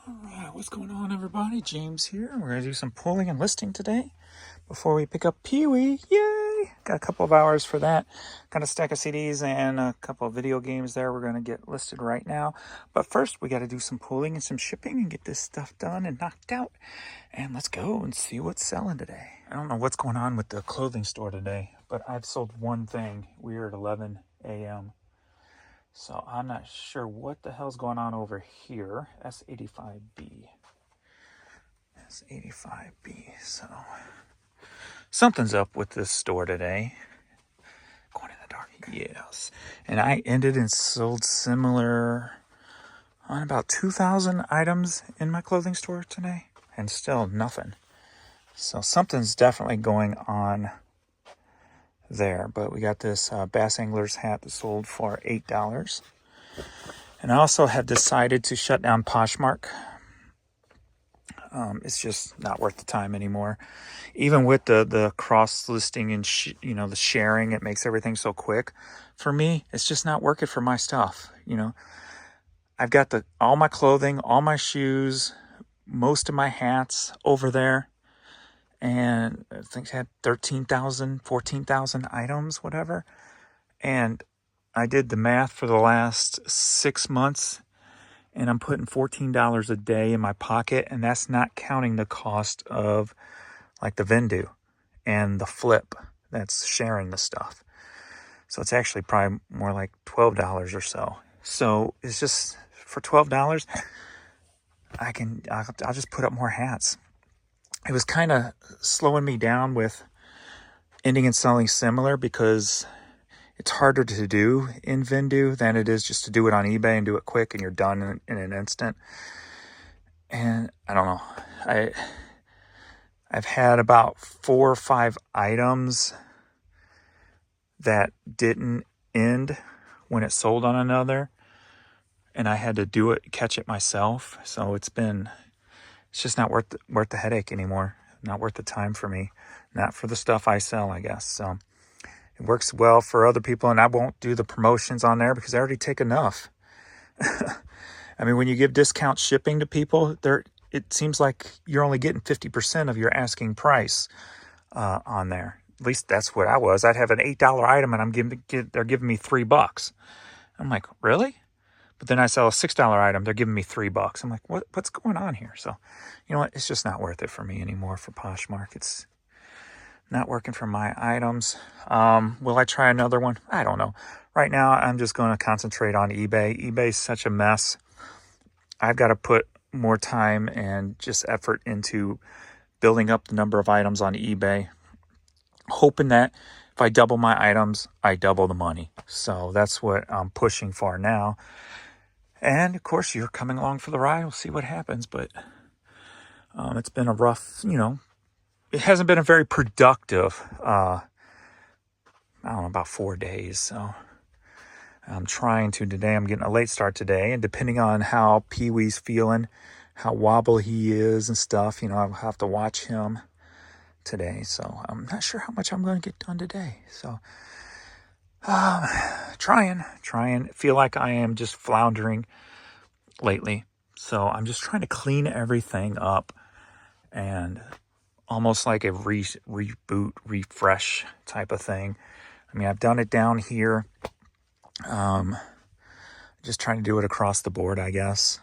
Alright, what's going on, everybody? James here. We're going to do some pulling and listing today before we pick up Peewee. Yay! Got a couple of hours for that. Got a stack of CDs and a couple of video games there we're going to get listed right now. But first, we got to do some pulling and some shipping and get this stuff done and knocked out. And let's go and see what's selling today. I don't know what's going on with the clothing store today, but I've sold one thing. We're at 11 a.m. So I'm not sure what the hell's going on over here. S85B. S85B. So something's up with this store today. Going in the dark. Yes. And I ended and sold similar on about 2,000 items in my clothing store today. And still nothing. So something's definitely going on there. But we got this bass angler's hat that sold for $8. And I also have decided to shut down Poshmark. It's just not worth the time anymore. Even with the cross listing and the sharing, it makes everything so quick. For me, it's just not working for my stuff. I've got all my clothing, all my shoes, most of my hats over there. And I think I had 13,000, 14,000 items, whatever. And I did the math for the last 6 months, and I'm putting $14 a day in my pocket, and that's not counting the cost of like the Vendu and the flip that's sharing the stuff. So it's actually probably more like $12 or so. So it's just for $12, I'll just put up more hats. It was kind of slowing me down with ending and selling similar because it's harder to do in Vendu than it is just to do it on eBay and do it quick and you're done in an instant. And I don't know. I've had about 4 or 5 items that didn't end when it sold on another, and I had to catch it myself. So it's just not worth the headache anymore. Not worth the time for me. Not for the stuff I sell, I guess. So it works well for other people, and I won't do the promotions on there because I already take enough. I mean, when you give discount shipping to people, it seems like you're only getting 50% of your asking price on there. At least that's what I was. I'd have an $8 item, and they're giving me $3. I'm like, really? But then I sell a $6 item, they're giving me $3. I'm like, what's going on here? So, you know what? It's just not worth it for me anymore for Poshmark. It's not working for my items. Will I try another one? I don't know. Right now, I'm just going to concentrate on eBay. eBay's such a mess. I've got to put more time and just effort into building up the number of items on eBay, hoping that if I double my items, I double the money. So that's what I'm pushing for now. And, of course, you're coming along for the ride. We'll see what happens. But it's been a rough, it hasn't been a very productive, I don't know, about 4 days. So I'm trying to today. I'm getting a late start today. And depending on how Peewee's feeling, how wobble he is and stuff, I'll have to watch him today. So I'm not sure how much I'm going to get done today. So trying. Feel like I am just floundering lately. So I'm just trying to clean everything up and almost like a reboot, refresh type of thing. I mean, I've done it down here. Just trying to do it across the board, I guess.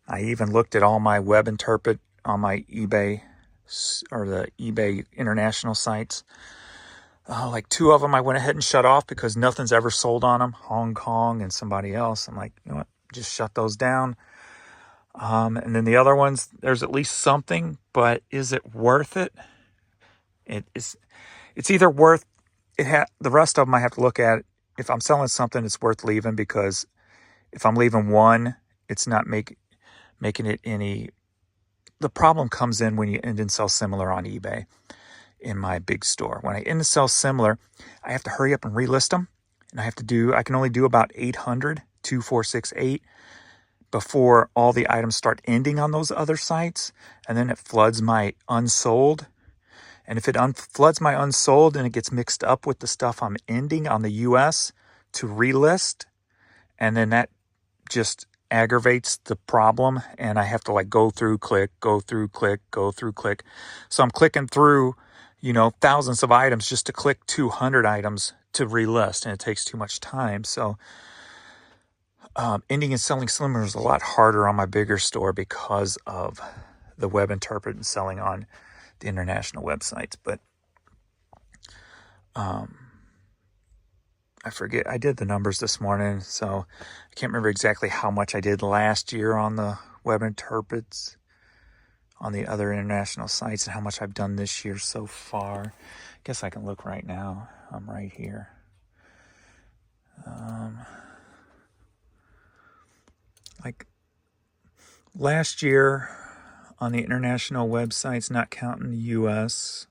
I even looked at all my web interpret on my eBay or the eBay international sites. Like 2 of them I went ahead and shut off because nothing's ever sold on them. Hong Kong and somebody else. I'm like, you know what? Just shut those down. And then the other ones, there's at least something, but is it worth it? It's either worth it. The rest of them I have to look at. If I'm selling something, it's worth leaving, because if I'm leaving one, it's not making it any. The problem comes in when you end and sell similar on eBay. In my big store, when I end and sell similar, I have to hurry up and relist them, and I can only do about 800, 2, 4, 6, 8 before all the items start ending on those other sites, and then it floods my unsold. And if it floods my unsold and it gets mixed up with the stuff I'm ending on the US to relist, and then that just aggravates the problem, and I have to like go through, click, go through, click, go through, click. So I'm clicking through, thousands of items just to click 200 items to relist, and it takes too much time. So ending and selling slimmer is a lot harder on my bigger store because of the web interpret and selling on the international websites. But I forget, I did the numbers this morning, so I can't remember exactly how much I did last year on the web interprets on the other international sites and how much I've done this year so far. I guess I can look right now. I'm right here. Like last year on the international websites, not counting the US,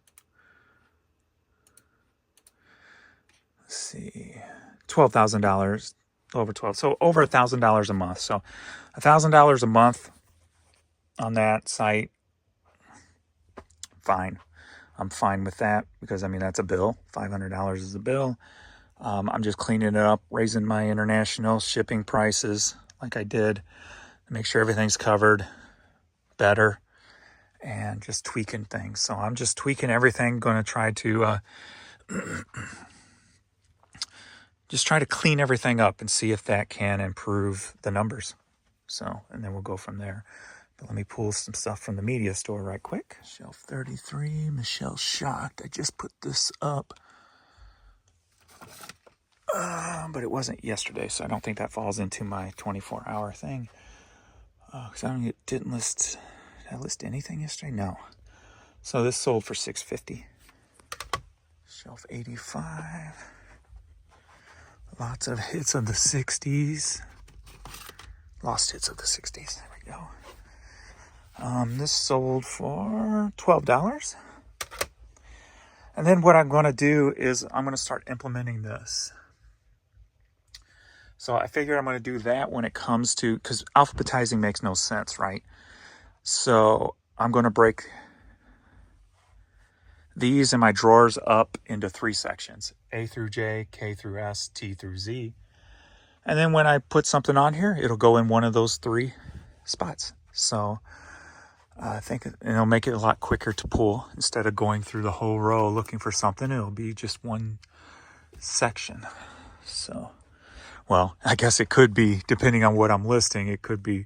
let's see, $12,000, over 12, so over $1,000 a month. So $1,000 a month on that site, fine. I'm fine with that because, I mean, that's a bill. $500 is a bill. I'm just cleaning it up, raising my international shipping prices like I did to make sure everything's covered better and just tweaking things. So I'm just tweaking everything, going to try to just try to clean everything up and see if that can improve the numbers. So, and then we'll go from there. But let me pull some stuff from the media store right quick. Shelf 33, Michelle's shocked. I just put this up. But it wasn't yesterday, so I don't think that falls into my 24-hour thing. Because did I list anything yesterday? No. So this sold for $6.50. Shelf 85. Lots of hits of the 60s. Lost hits of the 60s. There we go. This sold for $12. And then what I'm going to do is I'm going to start implementing this. So I figure I'm going to do that when it comes to, because alphabetizing makes no sense, right? So I'm going to break these in my drawers up into 3 sections: A through J, K through S, T through Z. And then when I put something on here, it'll go in one of those 3 spots. So I think it'll make it a lot quicker to pull. Instead of going through the whole row looking for something, it'll be just one section. So, well, I guess it could be, depending on what I'm listing, it could be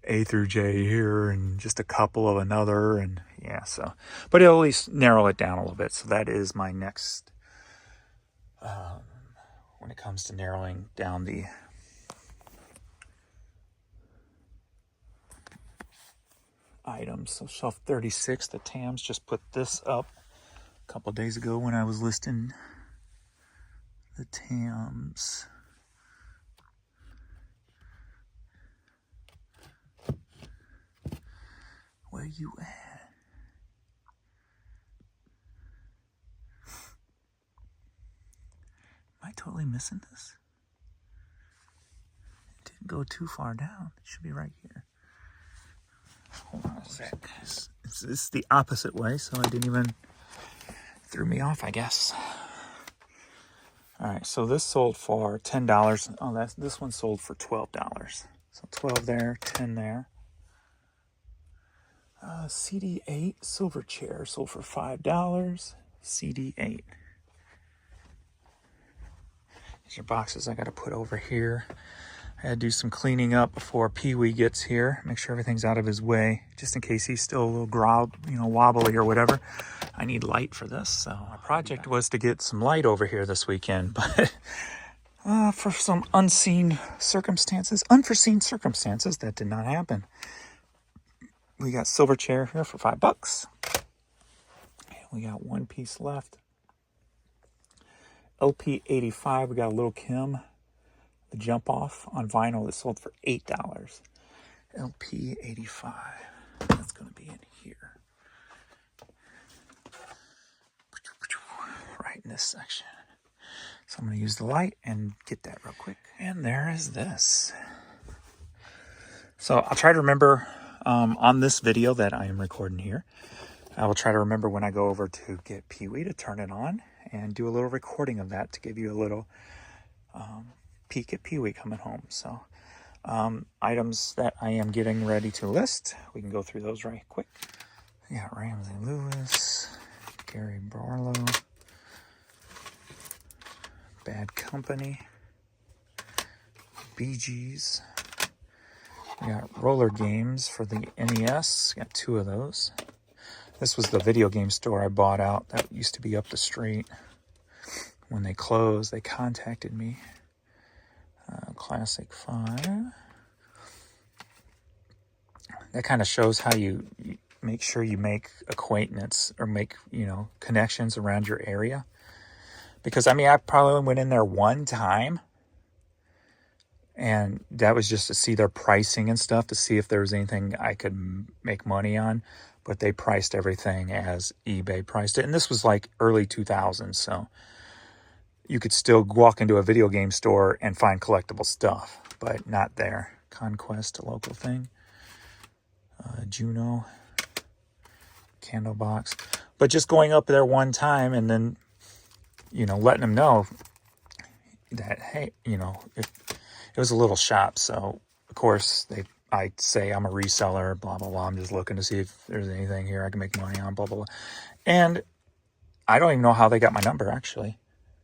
A through J here and just a couple of another, and yeah, so, but it'll at least narrow it down a little bit. So that is my next, when it comes to narrowing down the items. So shelf 36, the Tams just put this up a couple of days ago when I was listing the Tams. Where you at? Am I totally missing this? It didn't go too far down. It should be right here. Hold on a sec. It's the opposite way, so I didn't even, threw me off, I guess. All right, so this sold for $10. Oh, this one sold for $12. So 12 there, 10 there. CD8 silver chair sold for $5. CD8. These are boxes I got to put over here. I had to do some cleaning up before Peewee gets here. Make sure everything's out of his way, just in case he's still a little wobbly or whatever. I need light for this, so my project was to get some light over here this weekend, but for some unforeseen circumstances, that did not happen. We got silver chair here for $5. We got one piece left. LP 85, we got a little Kim, the jump off on vinyl that sold for $8. LP 85, that's going to be in here. Right in this section. So I'm going to use the light and get that real quick. And there is this. So I'll try to remember on this video that I am recording here, I will try to remember when I go over to get Peewee to turn it on and do a little recording of that to give you a little peek at Peewee coming home. So items that I am getting ready to list. We can go through those right quick. We got Ramsey Lewis, Gary Barlow, Bad Company, Bee Gees. We got roller games for the NES. Got 2 of those. This was the video game store I bought out that used to be up the street. When they closed, they contacted me. Classic 5. That kind of shows how you make sure you make acquaintance or make, connections around your area. Because, I probably went in there one time. And that was just to see their pricing and stuff, to see if there was anything I could make money on. But they priced everything as eBay priced it. And this was like early 2000s, so you could still walk into a video game store and find collectible stuff, but not there. Conquest, a local thing. Juno, Candlebox. But just going up there one time and then, letting them know that, hey, it was a little shop, so of course I say I'm a reseller, blah, blah, blah. I'm just looking to see if there's anything here I can make money on, blah, blah, blah. And I don't even know how they got my number, actually,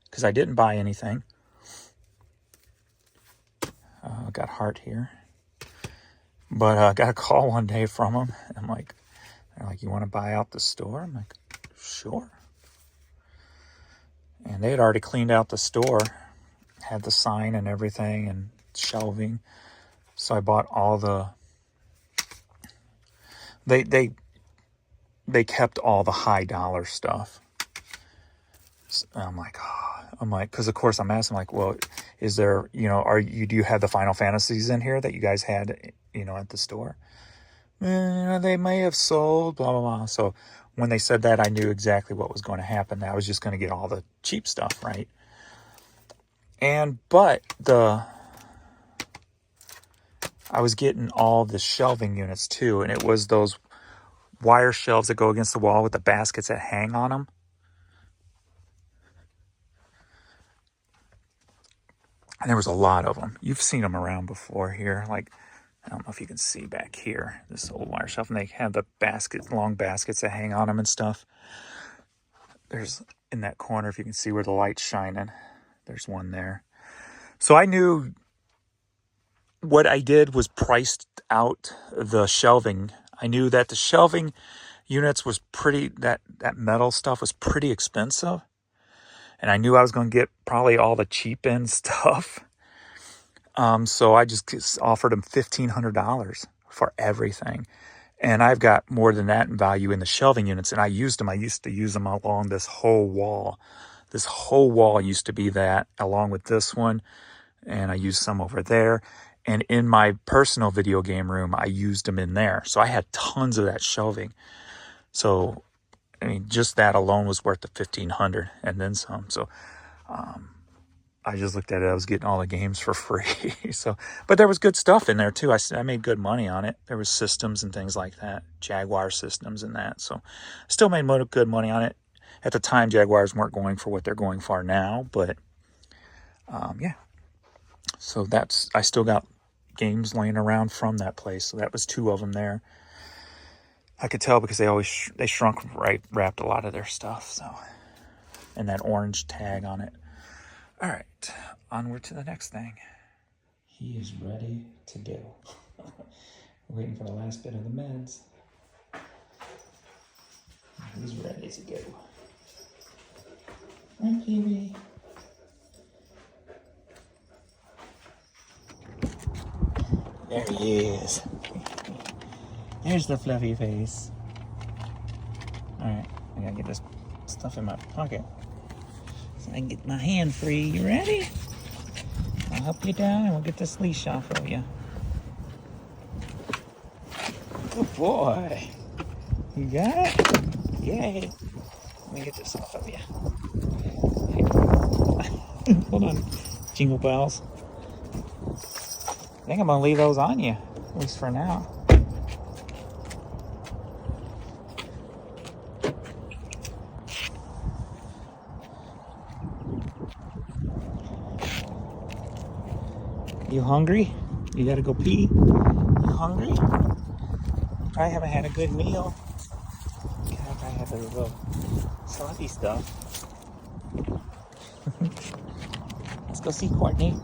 because I didn't buy anything. Got Heart here. But I got a call one day from them. I'm like, they're like, you want to buy out the store? I'm like, sure. And they had already cleaned out the store, had the sign and everything and shelving. So I bought all the, they kept all the high dollar stuff. So I'm like, because of course I'm asking, like, well, is there, do you have the Final Fantasies in here that you guys had, at the store? They may have sold, blah, blah, blah. So when they said that, I knew exactly what was going to happen. I was just going to get all the cheap stuff, right? But I was getting all the shelving units too, and it was those wire shelves that go against the wall with the baskets that hang on them. And there was a lot of them. You've seen them around before here. Like, I don't know if you can see back here, this old wire shelf, and they have the long baskets that hang on them and stuff. There's, in that corner, if you can see where the light's shining, there's one there. So I knew what I did was priced out the shelving. I knew that the shelving units was that metal stuff was pretty expensive. And I knew I was going to get probably all the cheap end stuff. So I just offered them $1,500 for everything. And I've got more than that in value in the shelving units. And I used them. I used to use them along this whole wall. This whole wall used to be that, along with this one. And I used some over there. And in my personal video game room, I used them in there. So I had tons of that shelving. So, just that alone was worth the $1,500 and then some. So, I just looked at it. I was getting all the games for free. But there was good stuff in there too. I made good money on it. There was systems and things like that, Jaguar systems and that. So, still made good money on it. At the time, Jaguars weren't going for what they're going for now. But, yeah. So I still got games laying around from that place. So that was 2 of them there. I could tell because they shrunk wrapped a lot of their stuff. So, and that orange tag on it. All right, onward to the next thing. He is ready to go. Waiting for the last bit of the meds. He's ready to go. Hi, Peewee. There he is. There's the fluffy face. Alright, I gotta get this stuff in my pocket so I can get my hand free. You ready? I'll help you down and we'll get this leash off of you. Good boy. You got it? Yay. Let me get this off of you. Hold on. Jingle bells. I think I'm gonna leave those on you, at least for now. You hungry? You gotta go pee? You hungry? I haven't had a good meal. God, I have a little saucy stuff. Let's go see Courtney.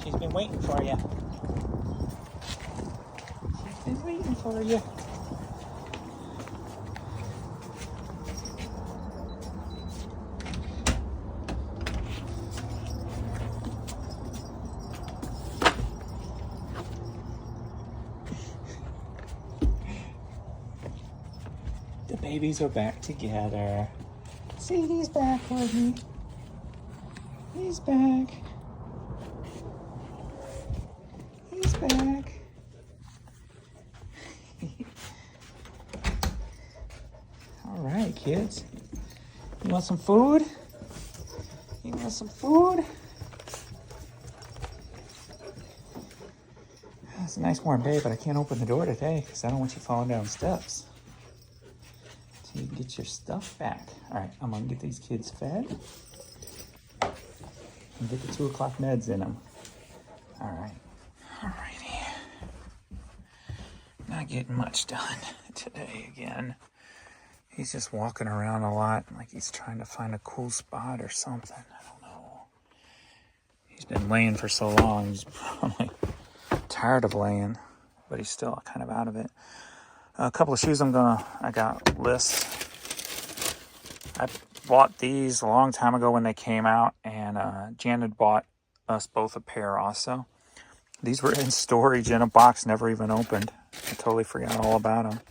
She's been waiting for you. She's been waiting for you. The babies are back together. See, he's back, Courtney. He's back. He's back. All right, kids. You want some food? You want some food? It's a nice warm day, but I can't open the door today because I don't want you falling down steps. So you can get your stuff back. All right, I'm gonna get these kids fed and get the 2 o'clock meds in them. All right. All righty. Not getting much done today again. He's just walking around a lot like he's trying to find a cool spot or something. I don't know. He's been laying for so long. He's probably tired of laying, but he's still kind of out of it. A couple of shoes I got lists. I bought these a long time ago when they came out, and Jan had bought us both a pair also. These were in storage in a box, never even opened. I totally forgot all about them.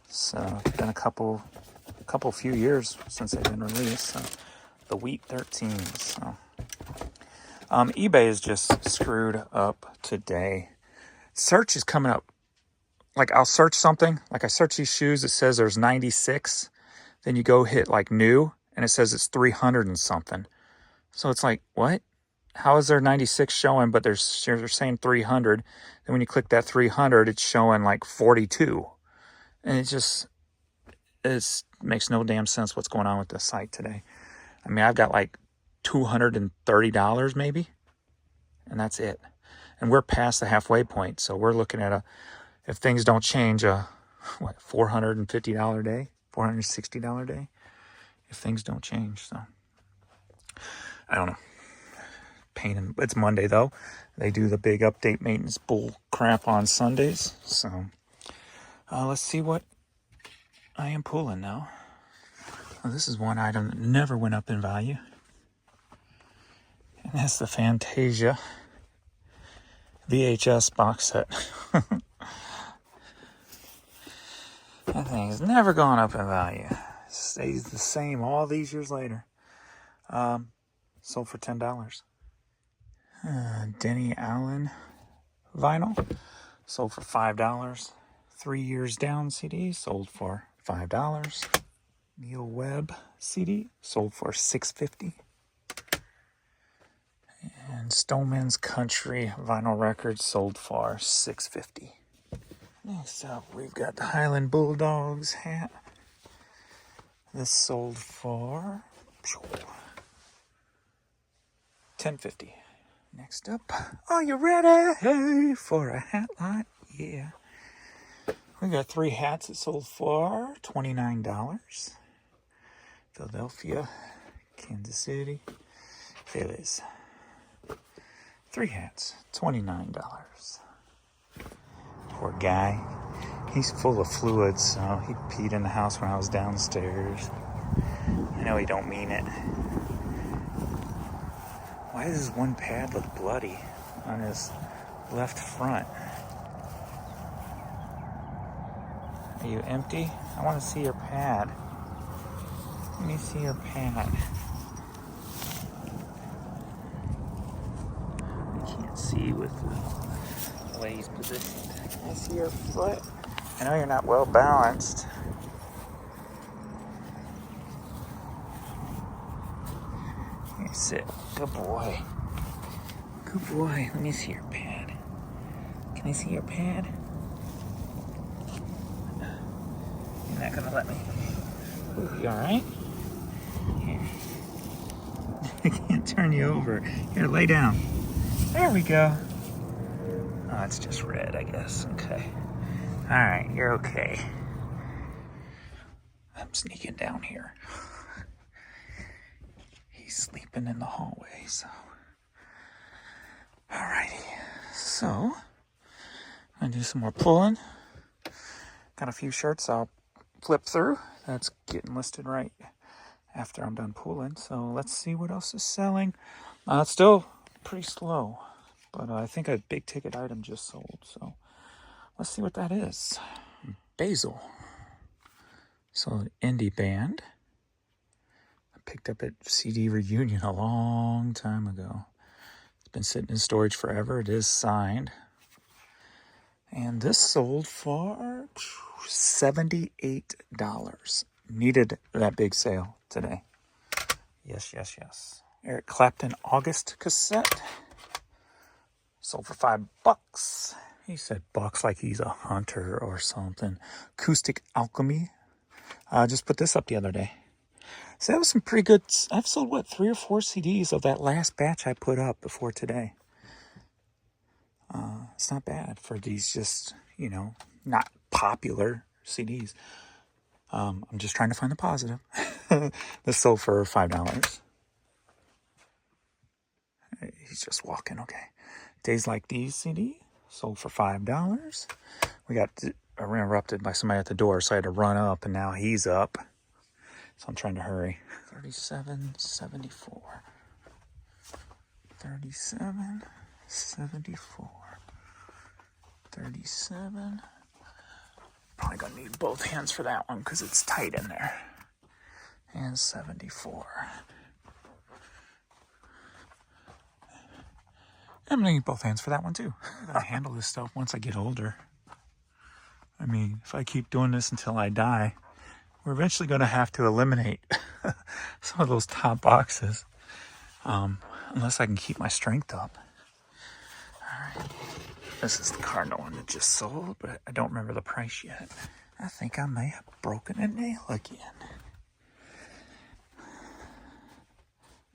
So it's been a few years since they've been released. So the Wheat 13s. So eBay is just screwed up today. Search is coming up. Like I'll search something. Like I search these shoes. It says there's 96. Then you go hit like new, and it says it's 300 and something. So it's like, what? How is there 96 showing, but they're saying 300? Then when you click that 300, it's showing like 42. And it makes no damn sense what's going on with this site today. I mean, I've got like $230 maybe, and that's it. And we're past the halfway point, so we're looking at if things don't change, $450 day, $460 day, if things don't change. So I don't know. It's Monday though. They do the big update maintenance bull crap on Sundays. So let's see what I am pulling now. Well, this is one item that never went up in value. And that's the Fantasia VHS box set. That thing's never gone up in value. It stays the same all these years later. Sold for $10. Denny Allen vinyl. Sold for $5. 3 Years Down CD. Sold for $5. Neil Webb CD. Sold for $6.50. And Stoneman's Country vinyl record sold for $6.50. Next up, we've got the Highland Bulldogs hat. This sold for $10.50. Next up, are you ready for a hat lot? Yeah. We got 3 hats that sold for $29. Philadelphia, Kansas City, Phillies. 3 hats, $29. Poor guy. He's full of fluids, so he peed in the house when I was downstairs. I know he don't mean it. Why does his one pad look bloody on his left front? Are you empty? I want to see your pad. Let me see your pad. I can't see with the way he's positioned. I see your foot. I know you're not well balanced. Here, sit. Good boy. Good boy. Let me see your pad. Can I see your pad? You're not gonna let me. Ooh, you alright? Here. I can't turn you over. Here, lay down. There we go. Oh, it's just red, I guess. Okay. All right, you're okay. I'm sneaking down here. He's sleeping in the hallway, so. Alrighty. So, I'm gonna do some more pulling. Got a few shirts I'll flip through. That's getting listed right after I'm done pulling. So let's see what else is selling. It's still pretty slow, but I think a big ticket item just sold. So let's see what that is. Basil. So an indie band. I picked up at CD Reunion a long time ago. It's been sitting in storage forever. It is signed. And this sold for $78. Needed that big sale today. Yes, yes, yes. Eric Clapton August cassette. Sold for $5. He said bucks like he's a hunter or something. Acoustic Alchemy. I just put this up the other day. So that was some pretty good. I've sold, what, 3 or 4 CDs of that last batch I put up before today. It's not bad for these just, not popular CDs. I'm just trying to find the positive. This sold for $5. He's just walking, okay. Days Like These CD sold for $5. We got interrupted by somebody at the door, so I had to run up, and now he's up. So I'm trying to hurry. $37.74. $37.74. 37. Probably gonna need both hands for that one because it's tight in there. And 74. I'm gonna need both hands for that one too. I'm gonna handle this stuff once I get older. I mean, if I keep doing this until I die, we're eventually gonna have to eliminate some of those top boxes. Unless I can keep my strength up. Alright. This is the Cardinal one that just sold, but I don't remember the price yet. I think I may have broken a nail again.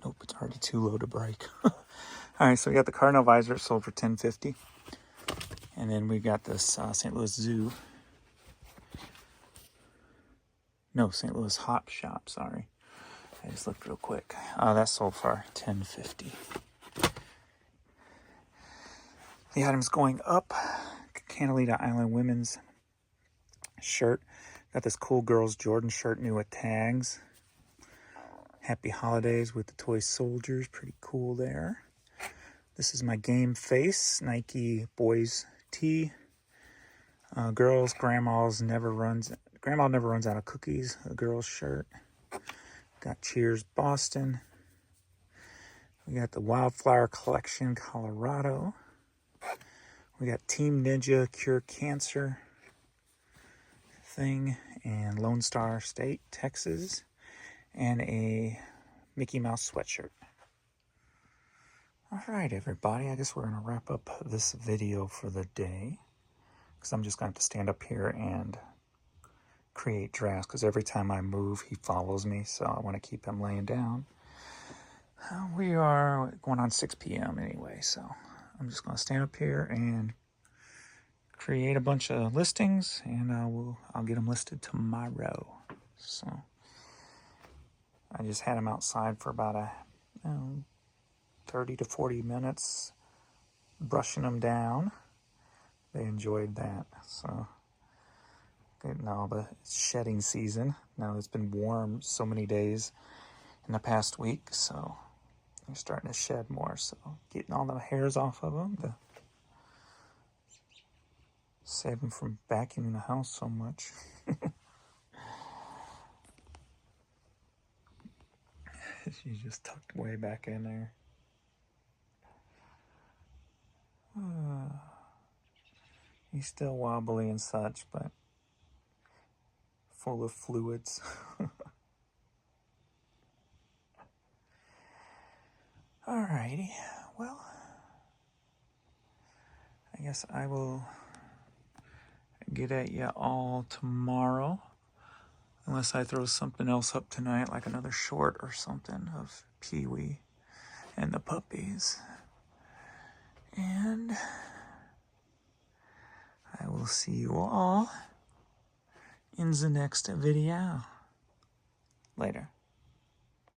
Nope, it's already too low to break. Alright, so we got the Cardinal visor sold for $10.50. And then we got this St. Louis Zoo. No, St. Louis Hop Shop, sorry. I just looked real quick. That sold for $10.50. The items going up. Catalina Island women's shirt. Got this Cool Girls Jordan shirt, new with tags. Happy Holidays with the toy soldiers. Pretty cool there. This is my game face. Nike boys tee. Girls, Grandma never runs out of cookies. A girl's shirt. Got Cheers Boston. We got the Wildflower Collection Colorado. We got Team Ninja Cure Cancer thing, and Lone Star State, Texas, and a Mickey Mouse sweatshirt. All right, everybody, I guess we're going to wrap up this video for the day, because I'm just going to have to stand up here and create drafts, because every time I move, he follows me, so I want to keep him laying down. We are going on 6 p.m. anyway, so I'm just going to stand up here and create a bunch of listings, and I'll get them listed tomorrow. So I just had them outside for about 30 to 40 minutes, brushing them down. They enjoyed that. So now the shedding season. Now it's been warm so many days in the past week, so they're starting to shed more. So getting all the hairs off of them to save them from vacuuming the house so much. She's just tucked way back in there. He's still wobbly and such, but full of fluids. Alrighty, well, I guess I will get at you all tomorrow, unless I throw something else up tonight, like another short or something of Peewee and the puppies. And I will see you all in the next video. Later.